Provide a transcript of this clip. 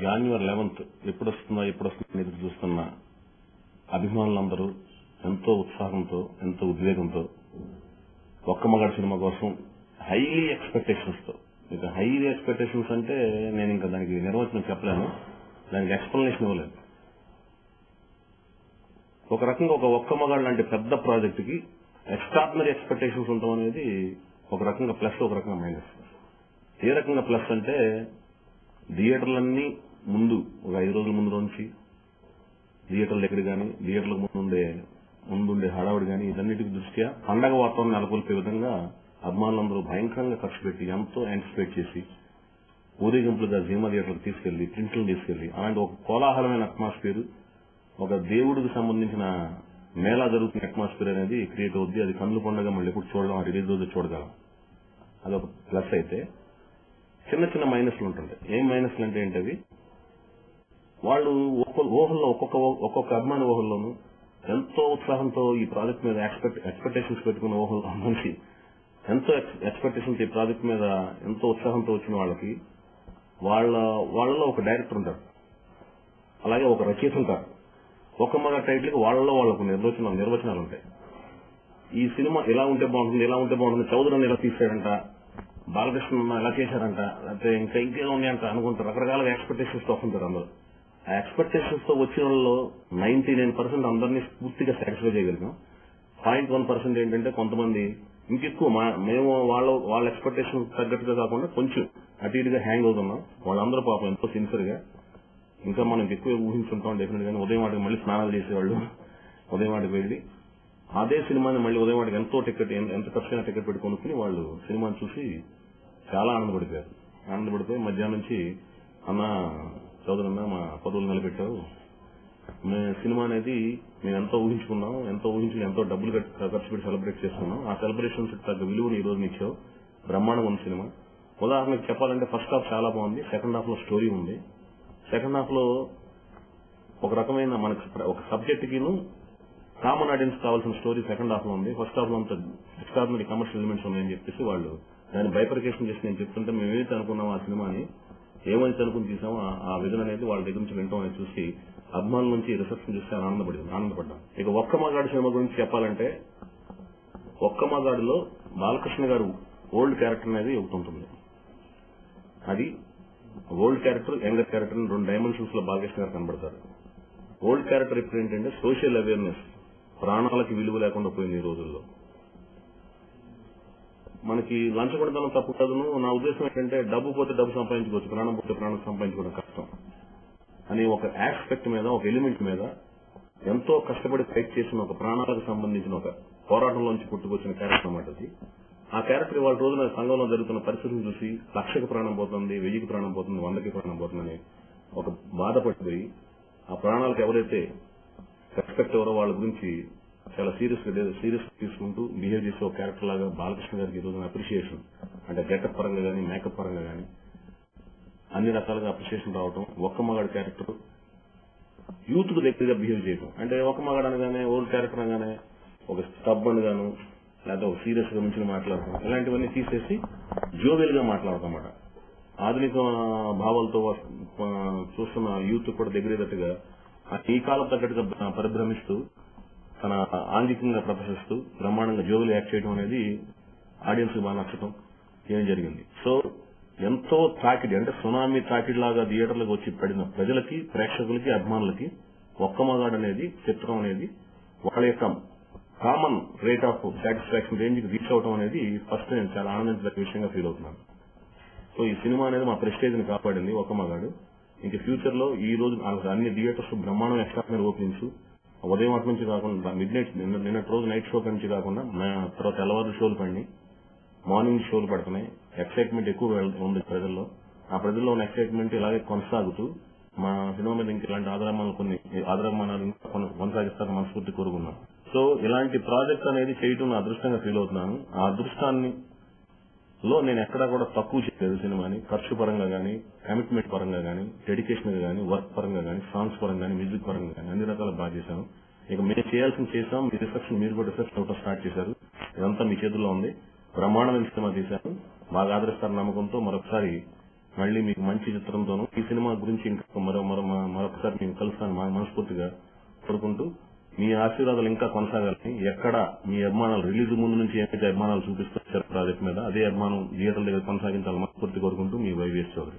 January 11th ఎప్పుడు వస్తుందా ఎదురు చూస్తున్న అభిమానులందరూ ఎంతో ఉత్సాహంతో ఎంతో ఉద్వేగంతో ఒక్క మగాడు సినిమా కోసం హైలీ ఎక్స్పెక్టేషన్స్ తో ఇక హైలీ ఎక్స్పెక్టేషన్స్ అంటే నేను ఇంకా దానికి నిర్వచనం చెప్పలేను, దానికి ఎక్స్ప్లెనేషన్ ఇవ్వలేదు. ఒక రకంగా ఒక్క మగాడు లాంటి పెద్ద ప్రాజెక్ట్ కి ఎక్స్ట్రాడినరీ ఎక్స్పెక్టేషన్స్ ఉండడం అనేది ఒక రకంగా ప్లస్, ఒక రకంగా మైనస్. ఏ రకంగా ప్లస్ అంటే థియేటర్లన్నీ ముందు ఒక 5 రోజుల ముందు నుంచి థియేటర్ల దగ్గర కానీ థియేటర్లకు ముందుండే హడావుడి కానీ ఇదన్నిటికి దృష్ట్యా పండగ వాతావరణం నెలకొల్పే విధంగా అభిమానులందరూ భయంకరంగా ఖర్చు పెట్టి ఎంతో యాంటిసిపేట్ చేసి ఊరేగింపులుగా సినిమా థియేటర్లకు తీసుకెళ్లి ప్రింట్లను తీసుకెళ్లి అలాంటి ఒక కోలాహలమైన అట్మాస్ఫియర్, ఒక దేవుడికి సంబంధించిన మేళా జరుగుతున్న అట్మాస్ఫియర్ అనేది క్రియేట్ అవుద్ది. అది కన్నుల పండుగ మళ్ళీ ఎప్పుడు చూడడం, రిలీజ్ రోజు చూడగలం. అదొక ప్లస్. అయితే చిన్న చిన్న మైనస్లు ఉంటుంటాయి. ఏం మైనస్లు అంటే ఏంటవి, వాళ్ళు ఊహల్లో ఒక్కొక్క అభిమాని ఊహల్లోనూ ఎంతో ఉత్సాహంతో ఈ ప్రాజెక్ట్ మీద ఎక్స్పెక్టేషన్స్ పెట్టుకున్న ఊహల్లో మనిషి ఎంతో ఎక్స్పెక్టేషన్స్ ఈ ప్రాజెక్ట్ మీద ఎంతో ఉత్సాహంతో వచ్చిన వాళ్ళకి వాళ్ళలో ఒక డైరెక్టర్ ఉంటారు, అలాగే ఒక రచయిత ఉంటారు. ఒక్క మగ టైటిల్ కి వాళ్ళకు నిర్వచనాలు ఉంటాయి. ఈ సినిమా ఇలా ఉంటే బాగుంటుంది, చౌదరిని ఇలా తీసాడంట, బాలకృష్ణ ఎలా చేశారంట, లేకపోతే ఇంకేదో ఉన్నాయంట అనుకుంటారు. రకరకాల ఎక్స్పెక్టేషన్స్ తో వస్తుంటారు అందరూ. ఆ ఎక్స్పెక్టేషన్స్ తో వచ్చిన వాళ్ళలో 99% అందరినీ పూర్తిగా సాటిస్ఫై చేయగలిగాం. 0.1% ఏంటంటే కొంతమంది ఇంకెక్కువ మేము వాళ్ళ ఎక్స్పెక్టేషన్ తగ్గట్టుగా కాకుండా కొంచెం అటు ఇటుగా హ్యాంగ్ అవుతున్నాం. వాళ్ళందరూ పాపం ఎంతో సిన్సియర్ గా ఇంకా మనం ఎక్కువ ఊహించుకుంటాం డెఫినెట్ గా. ఉదయం వాటికి మళ్ళీ స్నానాలు చేసేవాళ్ళు, ఉదయం వాటికి వెళ్లి అదే సినిమాని మళ్ళీ ఉదయం వాటికి ఎంత ఖర్చుగా టికెట్ పెట్టి కొనుక్కుని వాళ్ళు సినిమాని చూసి చాలా ఆనందపడిపోయి మధ్యాహ్నం నుంచి అన్న చౌదరన్న మా పదవులు నిలబెట్టావు, సినిమా అనేది మేము ఎంతో ఊహించుకున్నాం, ఎంతో డబ్బులు ఖర్చు పెట్టి సెలబ్రేట్ చేసుకున్నాం, ఆ సెలబ్రేషన్స్ తగ్గ విలువను ఈ రోజు ఇచ్చావు, బ్రహ్మాండంగా ఉంది సినిమా. ఉదాహరణకు చెప్పాలంటే ఫస్ట్ హాఫ్ చాలా బాగుంది, సెకండ్ హాఫ్ లో స్టోరీ ఉంది. సెకండ్ హాఫ్ లో ఒక రకమైన మనకు ఒక సబ్జెక్ట్ కిను కామన్ ఆడియన్స్ కావాల్సిన స్టోరీ సెకండ్ హాఫ్ లో ఉంది. ఫస్ట్ హాఫ్ లో అంత ఎక్స్ట్రాడినరీ కమర్షియల్ ఎలిమెంట్స్ ఉన్నాయని చెప్పేసి వాళ్ళు దాన్ని బైఫర్కేషన్ చేసి నేను చెప్తుంటే మేము ఏదైతే అనుకున్నాం ఆ సినిమాని ఏమైతే అనుకుని తీసామో ఆ విజన్ అనేది వాళ్ళ దగ్గర నుంచి వింటాం అని చూసి అభిమానుల నుంచి రిసెప్షన్ చూస్తే ఆనందపడ్డాం. ఇక ఒక్క మగాడు సినిమా గురించి చెప్పాలంటే ఒక్క మగాడులో బాలకృష్ణ గారు ఓల్డ్ క్యారెక్టర్ అనేది ఒకటి ఉంటుంది. అది old character, younger character 2 dimensions లో బాలకృష్ణ గారు కనబడతారు. ఓల్డ్ క్యారెక్టర్ ఇప్పుడు ఏంటంటే సోషల్ అవేర్నెస్, ప్రాణాలకి విలువ లేకుండా పోయింది ఈ రోజుల్లో. మనకి లంచగొండతనం తప్పు కాదును, నా ఉద్దేశం ఏంటంటే డబ్బు పోతే డబ్బు సంపాదించుకోవచ్చు, ప్రాణం పోతే ప్రాణం సంపాదించుకోవడం కష్టం అని ఒక ఆస్పెక్ట్ మీద, ఒక ఎలిమెంట్ మీద ఎంతో కష్టపడి ఫైట్ చేసిన ఒక ప్రాణాలకు సంబంధించిన ఒక పోరాటంలోంచి పుట్టుకొచ్చిన క్యారెక్టర్ అన్నమాట అది. ఆ క్యారెక్టర్ వాళ్ళ రోజున సంఘంలో జరుగుతున్న పరిస్థితిని చూసి 1,00,000కి ప్రాణం పోతుంది, 1000కి ప్రాణం పోతుంది, 100కి ప్రాణం పోతుందని ఒక బాధపడిపోయి ఆ ప్రాణాలకు ఎవరైతే రెస్పెక్ట్ ఎవరో వాళ్ళ గురించి చాలా సీరియస్ తీసుకుంటూ బిహేవ్ చేసే ఒక క్యారెక్టర్ లాగా బాలకృష్ణ గారికి ఈ రోజున అప్రిషియేషన్, అంటే గెటప్ పరంగా కానీ మేకప్ పరంగా కానీ అన్ని రకాలుగా అప్రిషియేషన్ రావడం. ఒక్క మగాడు క్యారెక్టర్ యూత్ కు దగ్గరగా బిహేవ్ చేయడం, అంటే ఒక్క మగాడు అనగానే ఓల్డ్ క్యారెక్టర్ అనగానే ఒక స్టబ్ అనగాను లేకపోతే ఒక సీరియస్ గా నుంచి మాట్లాడటం, ఇలాంటివన్నీ తీసేసి జోవెల్ గా మాట్లాడటం అన్నమాట. ఆధునిక భావాలతో చూస్తున్న యూత్ కూడా దగ్గరేటట్టుగా ఈ కాలం తగ్గట్టుగా పరిభ్రమిస్తూ తన ఆంగికంగా ప్రదర్శిస్తూ బ్రహ్మాండంగా జోగులు యాక్ట్ చేయడం అనేది ఆడియన్స్ బాగా నచ్చడం ఏం జరిగింది. సో ఎంతో తాకిడి, అంటే సునామీ తాకిడి లాగా థియేటర్లకు వచ్చి పడిన ప్రజలకి, ప్రేక్షకులకి, అభిమానులకి ఒక్క మగాడు అనేది చిత్రం అనేది వాళ్ళ యొక్క common rate of satisfaction range కి రీచ్ అవడం అనేది ఫస్ట్ నేను చాలా ఆనందించదగ్గ విషయంగా ఫీల్ అవుతున్నాను. సో ఈ సినిమా అనేది మా ప్రెస్టేజ్ ని కాపాడింది ఒక్క మగాడు. ఇంక ఫ్యూచర్ లో ఈ రోజు అన్ని థియేటర్స్ బ్రహ్మాండం ఎక్స్ట్రాడినరీ ఓపెనింగ్స్ ఉదయం అటు నుంచి కాకుండా మిడ్ నైట్, నిన్నటి రోజు నైట్ షో నుంచి కాకుండా తర్వాత తెల్లవారు షోలు పడి మార్నింగ్ షోలు పడుతున్నాయి. ఎక్సైట్మెంట్ ఎక్కువ ఉంది ప్రజల్లో. ఆ ప్రజల్లో ఉన్న ఎక్సైట్మెంట్ ఇలాగే కొనసాగుతూ మా సినిమా మీద ఇంక ఇలాంటి ఆదరాభిమానాలు కొనసాగిస్తారని మనస్ఫూర్తి కోరుకున్నాం. సో ఇలాంటి ప్రాజెక్ట్ అనేది చేయడం నా అదృష్టంగా ఫీల్ అవుతున్నాను. ఆ అదృష్టాన్ని నేను ఎక్కడా కూడా తక్కువ చేయలేదు. సినిమాని ఖర్చు పరంగా కానీ, కమిట్మెంట్ పరంగా కానీ, డెడికేషన్ గా కానీ, వర్క్ పరంగా కానీ, సాంగ్స్ పరంగా కానీ, మ్యూజిక్ పరంగా కానీ అన్ని రకాల బాగా చేశాను. ఇక మేము చేయాల్సింది చేసాం. మీ రిసెప్షన్ మీరు కూడా రిసెప్షన్ అవుతా స్టార్ట్ చేశారు. ఇదంతా మీ చేతుల్లో ఉంది. బ్రహ్మాండమైన సినిమా తీశాను. బాగా ఆదరిస్తారన్న నమ్మకంతో మరొకసారి మళ్ళీ మీకు మంచి చిత్రంతోనూ ఈ సినిమా గురించి ఇంకా మరొకసారి మేము కలుస్తాను మనస్ఫూర్తిగా కోరుకుంటూ మీ ఆశీర్వాదాలు ఇంకా కొనసాగాలని, ఎక్కడ మీ అభిమానాలు రిలీజ్ ముందు నుంచి ఏమైతే అభిమానాలు చూపిస్తున్నారు ప్రాజెక్ట్ మీద అదే అభిమానం థియేటర్ల దగ్గర కొనసాగించాలని మనస్ఫూర్తి కోరుకుంటూ మీ వైవిఎస్ చౌదరి.